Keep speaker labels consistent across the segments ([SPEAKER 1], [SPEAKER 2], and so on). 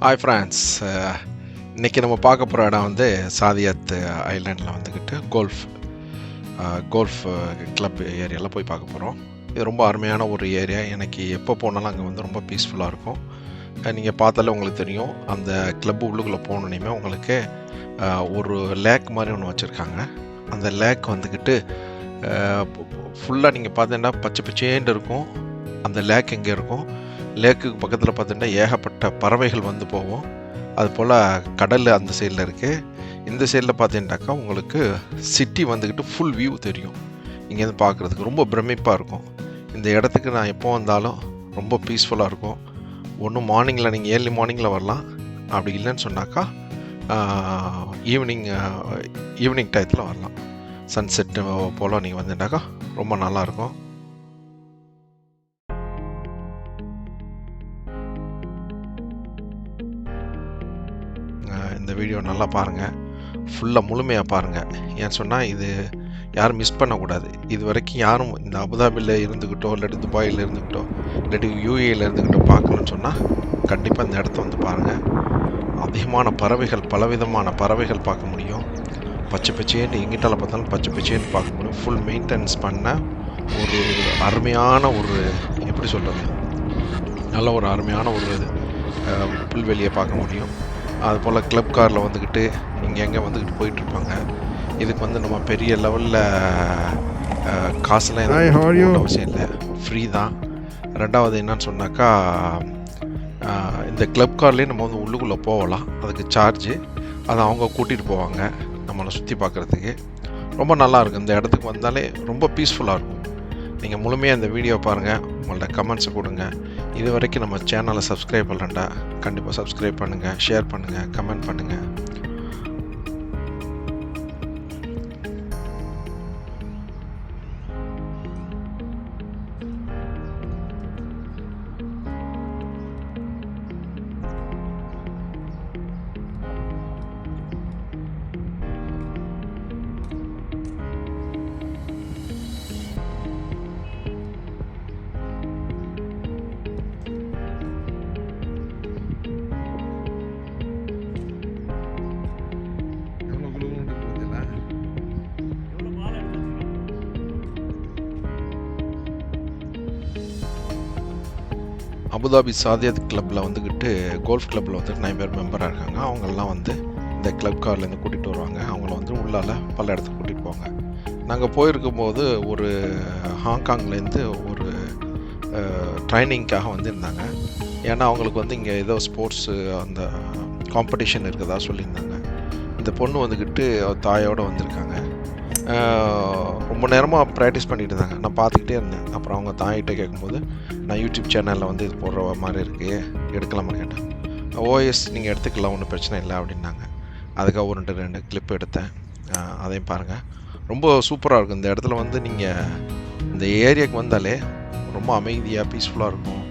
[SPEAKER 1] Hi friends, இன்றைக்கி நம்ம பார்க்க போகிற இடம் வந்து சாதியாத் ஐலாண்டில் வந்துக்கிட்டு கோல்ஃப் கிளப் ஏரியாவில் போய் பார்க்க போகிறோம். இது ரொம்ப அருமையான ஒரு ஏரியா. எனக்கு எப்போ போனாலும் அங்கே வந்து ரொம்ப பீஸ்ஃபுல்லாக இருக்கும். நீங்கள் பார்த்தாலே உங்களுக்கு தெரியும், அந்த கிளப் உள்ளுக்குள்ளே போனோன்னே உங்களுக்கு ஒரு லேக் மாதிரி ஒன்று வச்சுருக்காங்க. அந்த லேக் வந்துக்கிட்டு ஃபுல்லாக நீங்கள் பார்த்தீங்கன்னா பச்சை பச்சேன்னு இருக்கும். அந்த லேக் எங்கே இருக்கும், லேக்குக்கு பக்கத்தில் பார்த்தீங்கன்னா ஏகப்பட்ட பறவைகள் வந்து போகும். அதுபோல் கடல் அந்த சைடில் இருக்குது. இந்த சைடில் பார்த்தீங்கன்னாக்கா உங்களுக்கு சிட்டி வந்துக்கிட்டு ஃபுல் வியூ தெரியும். இங்கேருந்து பார்க்குறதுக்கு ரொம்ப பிரமிப்பாக இருக்கும். இந்த இடத்துக்கு நான் எப்போ வந்தாலும் ரொம்ப பீஸ்ஃபுல்லாக இருக்கும். ஒன்று மார்னிங்கில் நீங்கள் ஏர்லி மார்னிங்கில் வரலாம், அப்படி இல்லைன்னு சொன்னாக்கா ஈவினிங் டயத்தில் வரலாம். சன்செட்டு போல் நீங்கள் வந்தீங்கன்னாக்கா ரொம்ப நல்லாயிருக்கும். இந்த வீடியோ நல்லா பாருங்கள், ஃபுல்லாக முழுமையாக பாருங்கள். ஏன்னு சொன்னால் இது யாரும் மிஸ் பண்ணக்கூடாது. இது வரைக்கும் யாரும் இந்த அபுதாபியில் இருந்துக்கிட்டோ இல்லாட்டி துபாயில் இருந்துக்கிட்டோ இல்லாட்டி யூஏயில் இருந்துக்கிட்டோ பார்க்கணுன்னு சொன்னால் கண்டிப்பாக இந்த இடத்த வந்து பாருங்கள். அதிகமான பறவைகள், பலவிதமான பறவைகள் பார்க்க முடியும். பச்சை பச்சேன்னு எங்கிட்டால பார்த்தாலும் பச்சை பச்சேன்னு பார்க்க முடியும். ஃபுல் மெயின்டெனன்ஸ் பண்ண ஒரு அருமையான ஒரு எப்படி சொல்கிறது, நல்ல ஒரு அருமையான ஒரு புல்வெளியை பார்க்க முடியும். அதுபோல் கிளப் காரில் வந்துக்கிட்டு இங்கே எங்கே வந்துக்கிட்டு போயிட்டுருப்பாங்க. இதுக்கு வந்து நம்ம பெரிய லெவலில் காசுலாம் எதுவும் அவசியம் இல்லை, ஃப்ரீ தான். ரெண்டாவது என்னன்னு சொன்னாக்கா, இந்த கிளப் கார்லேயே நம்ம வந்து உள்ளுக்குள்ளே போகலாம். அதுக்கு சார்ஜு, அதை அவங்க கூட்டிகிட்டு போவாங்க நம்மளை சுற்றி பார்க்குறதுக்கு. ரொம்ப நல்லாயிருக்கும். இந்த இடத்துக்கு வந்தாலே ரொம்ப பீஸ்ஃபுல்லாக இருக்கும். நீங்கள் முழுமையாக இந்த வீடியோ பாருங்கள், உங்கள்ட்ட கமெண்ட்ஸை கொடுங்க. இது வரைக்கும் நம்ம சேனலை சப்ஸ்கிரைப் பண்ணலண்டா கண்டிப்பாக சப்ஸ்கிரைப் பண்ணுங்கள், ஷேர் பண்ணுங்கள், கமெண்ட் பண்ணுங்கள். அபுதாபி சாதியாத் கிளப்பில் வந்துக்கிட்டு கோல்ஃப் கிளப்பில் வந்துட்டு 9 பேர் மெம்பராக இருக்காங்க. அவங்கெல்லாம் வந்து இந்த கிளப் கார்லேருந்து கூட்டிகிட்டு வருவாங்க. அவங்கள வந்து உள்ளால் பல இடத்துக்கு கூட்டிகிட்டு போவாங்க. நாங்கள் போயிருக்கும்போது ஒரு ஹாங்காங்லேருந்து ஒரு ட்ரைனிங்காக வந்துருந்தாங்க. ஏன்னா அவங்களுக்கு வந்து இங்கே ஏதோ ஸ்போர்ட்ஸு அந்த காம்படிஷன் இருக்குதா சொல்லியிருந்தாங்க. இந்த பொண்ணு வந்துக்கிட்டு தாயோடு வந்திருக்காங்க. ரொம்ப நேரமாக ப்ராக்டிஸ் பண்ணிகிட்டு இருந்தாங்க. நான் பார்த்துக்கிட்டே இருந்தேன். அப்புறம் அவங்க தாயிட்ட கேட்கும்போது, நான் யூடியூப் சேனலில் வந்து இது போடுற மாதிரி இருக்குது, எடுக்கலாமான்னு கேட்டேன். ஓஎஸ் நீங்கள் எடுத்துக்கலாம், ஒன்றும் பிரச்சனை இல்லை அப்படின்னாங்க. அதுக்காக ஒரு 2 கிளிப் எடுத்தேன். அதையும் பாருங்கள், ரொம்ப சூப்பராக இருக்கும். இந்த இடத்துல வந்து நீங்கள் இந்த ஏரியாவுக்கு வந்தாலே ரொம்ப அமைதியாக பீஸ்ஃபுல்லாக இருக்கும்.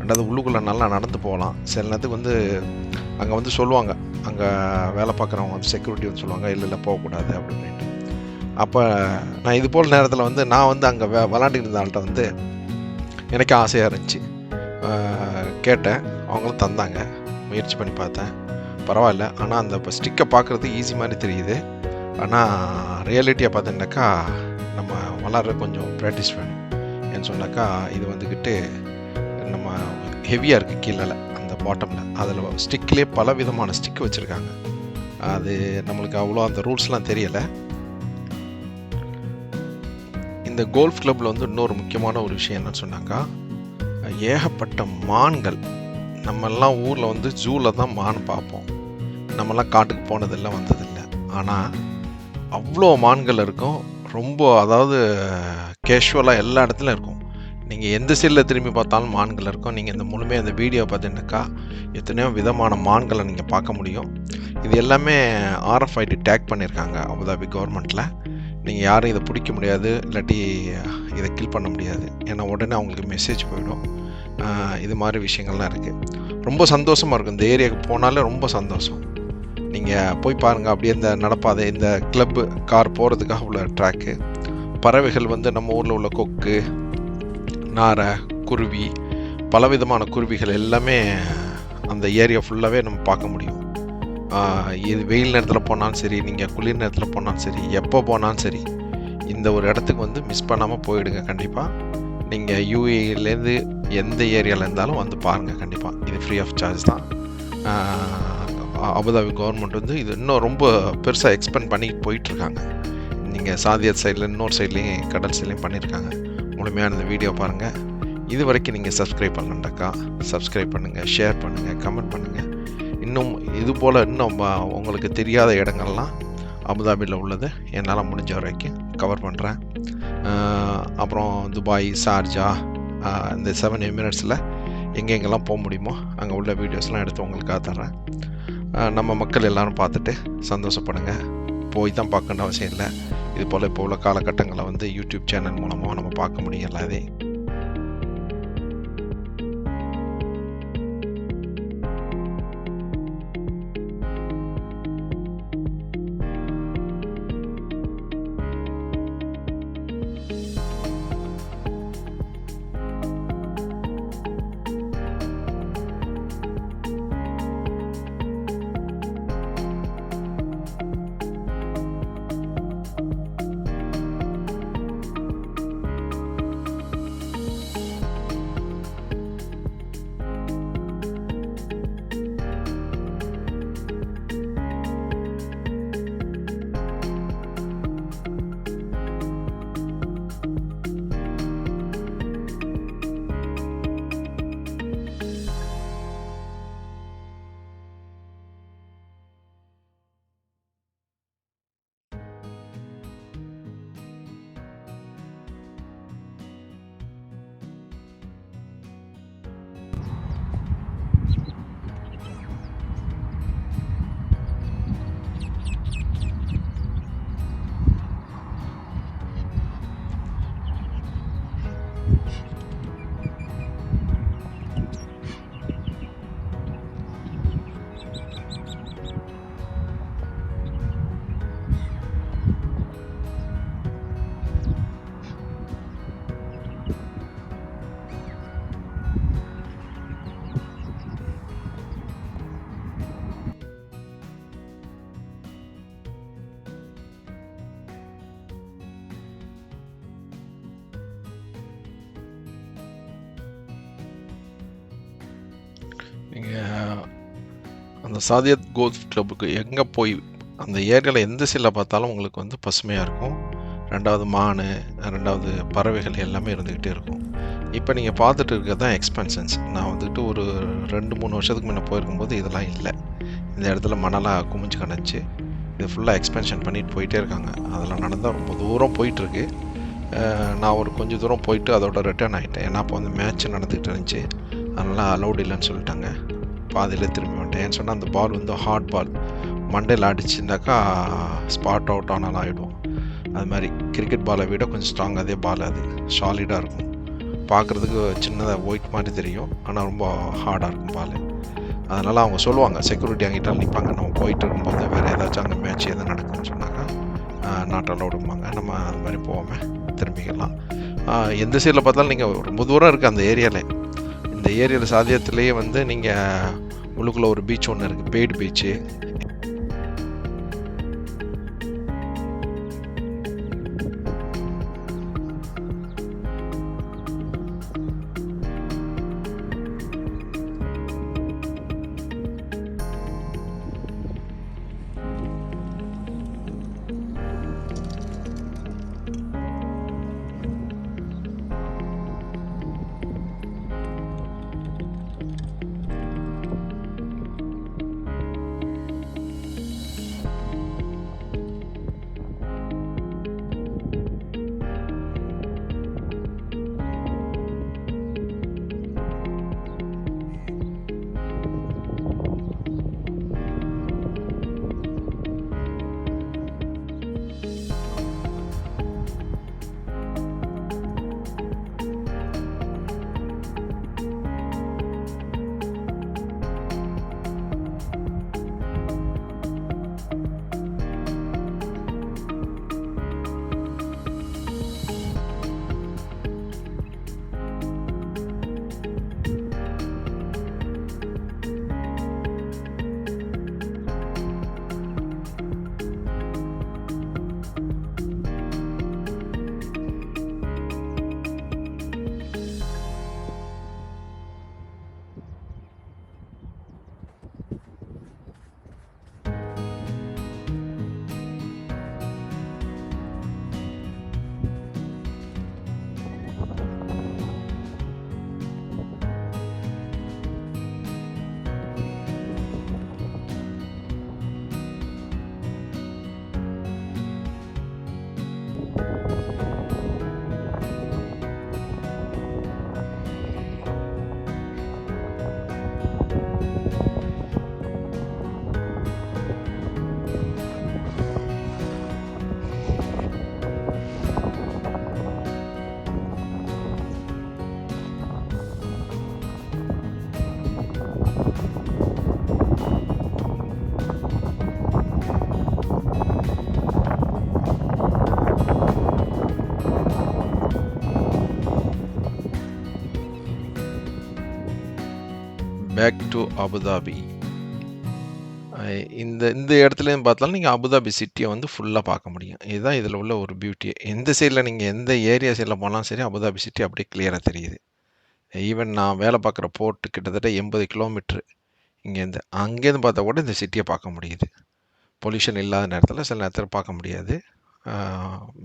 [SPEAKER 1] ரெண்டாவது உள்ளுக்குள்ளே நல்லா நடந்து போகலாம். சில நேரத்துக்கு வந்து அங்கே வந்து சொல்லுவாங்க, அங்கே வேலை பார்க்குறவங்க வந்து செக்யூரிட்டி வந்து சொல்லுவாங்க, இல்லை போகக்கூடாது அப்படின்ட்டு. அப்போ நான் இது போல் நேரத்தில் வந்து நான் வந்து அங்கே விளாண்டுக்கிட்டு இருந்த ஆள்கிட்ட வந்து எனக்கு ஆசையாக இருந்துச்சு. கேட்டேன், அவங்களும் தந்தாங்க. முயற்சி பண்ணி பார்த்தேன், பரவாயில்ல. ஆனால் அந்த இப்போ ஸ்டிக்கை பார்க்குறது ஈஸி மாதிரி தெரியுது. ஆனால் ரியாலிட்டியாக பார்த்தீங்கன்னாக்கா நம்ம விளாட்ற கொஞ்சம் ப்ராக்டிஸ் வேணும். ஏன்னு சொன்னாக்கா இது வந்துக்கிட்டு நம்ம ஹெவியாக இருக்குது கீழே அந்த பாட்டமில். அதில் ஸ்டிக்லேயே பல விதமான ஸ்டிக் வச்சுருக்காங்க. அது நம்மளுக்கு அவ்வளோ அந்த ரூல்ஸ்லாம் தெரியலை. இந்த கோல்ஃப் கிளப்பில் வந்து இன்னொரு முக்கியமான ஒரு விஷயம் என்னன்னு சொன்னாக்கா, ஏகப்பட்ட மான்கள். நம்மெல்லாம் ஊரில் வந்து ஜூவில் தான் மான் பார்ப்போம். நம்மெல்லாம் காட்டுக்கு போனதெல்லாம் வந்ததில்லை. ஆனால் அவ்வளோ மான்கள் இருக்கும். ரொம்ப அதாவது கேஷுவலாக எல்லா இடத்துலையும் இருக்கும். நீங்கள் எந்த சைடில் திரும்பி பார்த்தாலும் மான்கள் இருக்கும். நீங்கள் இந்த முழுமையாக இந்த வீடியோ பார்த்தீங்கன்னாக்கா எத்தனையோ விதமான மான்களை நீங்கள் பார்க்க முடியும். இது எல்லாமே RFID டேக் பண்ணியிருக்காங்க அபுதாபி கவர்மெண்ட்டில். நீங்கள் யாரும் இதை பிடிக்க முடியாது, இல்லாட்டி இதை கில் பண்ண முடியாது. ஏன்னா உடனே அவங்களுக்கு மெசேஜ் போயிடும். இது மாதிரி விஷயங்கள்லாம் இருக்குது. ரொம்ப சந்தோஷமாக இருக்கும். இந்த ஏரியாவுக்கு போனாலே ரொம்ப சந்தோஷம். நீங்கள் போய் பாருங்கள். அப்படியே இந்த நடப்பாதை, இந்த கிளப்பு கார் போகிறதுக்காக உள்ள ட்ராக்கு, பறவைகள் வந்து நம்ம ஊரில் உள்ள கொக்கு, நாரை, குருவி, பலவிதமான குருவிகள் எல்லாமே அந்த ஏரியா ஃபுல்லாகவே நம்ம பார்க்க முடியும். இது வெயில் நேரத்தில் போனாலும் சரி, நீங்கள் குளிர் நேரத்தில் போனாலும் சரி, எப்போ போனாலும் சரி, இந்த ஒரு இடத்துக்கு வந்து மிஸ் பண்ணாமல் போயிடுங்க. கண்டிப்பாக நீங்கள் யூஏஇலேருந்து எந்த ஏரியாவில் இருந்தாலும் வந்து பாருங்கள். கண்டிப்பாக இது ஃப்ரீ ஆஃப் சார்ஜ் தான். அபுதாபி கவர்மெண்ட் வந்து இது இன்னும் ரொம்ப பெருசாக எக்ஸ்பெண்ட் பண்ணிட்டு போயிட்டுருக்காங்க. நீங்கள் சாதியத் சைடில் இன்னொரு சைட்லேயும் கடல் சைட்லேயும் பண்ணியிருக்காங்க. முழுமையான இந்த வீடியோ பாருங்கள். இது வரைக்கும் நீங்கள் சப்ஸ்கிரைப் பண்ணலண்டாக்கா சப்ஸ்கிரைப் பண்ணுங்கள், ஷேர் பண்ணுங்கள், கமெண்ட் பண்ணுங்கள். இன்னும் இது போல் இன்னும் உங்களுக்கு தெரியாத இடங்கள்லாம் அபுதாபியில் உள்ளது என்னால் முடிஞ்ச வரைக்கும் கவர் பண்ணுறேன். அப்புறம் துபாய், ஷார்ஜா, இந்த 7 எமிரேட்ஸில் எங்கெங்கெல்லாம் போக முடியுமோ அங்கே உள்ள வீடியோஸ்லாம் எடுத்து உங்களுக்காக தர்றேன். நம்ம மக்கள் எல்லோரும் பார்த்துட்டு சந்தோஷப்படுங்க. போய் தான் பார்க்கணுன்ற அவசியம் இல்லை. இது போல் இப்போ உள்ள காலகட்டங்களை வந்து யூடியூப் சேனல் மூலமாக நம்ம பார்க்க முடியும் எல்லாத்தையும். நீங்கள் அந்த சாதியத் கோல்ஃப் கிளப்புக்கு எங்கே போய் அந்த ஏரியாவில் எந்த சைடில் பார்த்தாலும் உங்களுக்கு வந்து பசுமையாக இருக்கும். 2வது மான், 2வது பறவைகள் எல்லாமே இருந்துக்கிட்டே இருக்கும். இப்போ நீங்கள் பார்த்துட்டு இருக்கிறது தான் எக்ஸ்பென்ஷன்ஸ். நான் வந்துட்டு ஒரு 2-3 வருஷத்துக்கு முன்னே போயிருக்கும்போது இதெல்லாம் இல்லை. இந்த இடத்துல மணலாக குமிஞ்சு கிடந்துச்சு. இது ஃபுல்லாக எக்ஸ்பென்ஷன் பண்ணிட்டு போயிட்டே இருக்காங்க. அதெல்லாம் நடந்தால் ரொம்ப தூரம் போயிட்டுருக்கு. நான் ஒரு கொஞ்சம் தூரம் போயிட்டு அதோட ரிட்டர்ன் ஆகிட்டேன். ஏன்னா அப்போ வந்து மேட்ச் நடந்துகிட்டு இருந்துச்சு. அதனால் அலௌட் இல்லைன்னு சொல்லிட்டாங்க. பாதியில் திரும்பி வந்துட்டேன். ஏன்னு சொன்னால் அந்த பால் வந்து ஹார்ட் பால், மண்டையில் அடிச்சுருந்தாக்கா ஸ்பாட் அவுட் ஆனாலும் ஆகிடும். அது மாதிரி கிரிக்கெட் பாலை விட கொஞ்சம் ஸ்ட்ராங். அதே பால் அது சாலிடாக இருக்கும். பார்க்குறதுக்கு சின்னதாக ஒயிட் மாதிரி தெரியும், ஆனால் ரொம்ப ஹார்டாக இருக்கும் பால். அதனால் அவங்க சொல்லுவாங்க, செக்யூரிட்டி அங்கிட்டாலும் நிற்பாங்க. நம்ம போயிட்டு இருக்கும்போது வேறு ஏதாச்சும் அங்கே மேட்ச் எதுவும் நடக்குதுன்னு சொன்னாக்கா நாட் அலௌடும்பாங்க. நம்ம அது மாதிரி போகாமல் திரும்பிக்கலாம். எந்த சைடில் பார்த்தாலும் நீங்கள் ரொம்ப தூரம் இருக்குது அந்த ஏரியாவில். இந்த ஏரியாவில் சாதியத்துலேயே வந்து நீங்கள் உள்ளுக்குள்ளே ஒரு பீச் ஒன்று இருக்குது, paid beach. Back to Abu Dhabi. இந்த இந்த இடத்துலேருந்து பார்த்தாலும் நீங்கள் அபுதாபி சிட்டியை வந்து ஃபுல்லாக பார்க்க முடியும். இதுதான் இதில் உள்ள ஒரு பியூட்டியே. எந்த சைடில் நீங்கள் எந்த ஏரியா சைடில் போனாலும் சரி, அபுதாபி சிட்டி அப்படியே கிளியராக தெரியுது. ஈவன் நான் வேலை பார்க்குற போர்ட் கிட்டத்தட்ட 80 கிலோமீட்ரு இங்கேருந்து. அங்கேருந்து பார்த்தா கூட இந்த சிட்டியை பார்க்க முடியுது. பொல்யூஷன் இல்லாத நேரத்தில் சில நேரத்தில் பார்க்க முடியாது.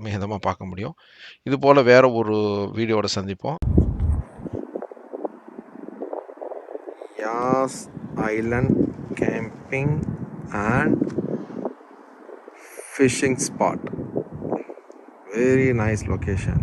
[SPEAKER 1] மிதமாக பார்க்க முடியும். இது போல் வேறு ஒரு வீடியோவோட சந்திப்போம். Yas Island camping and fishing spot, very nice location.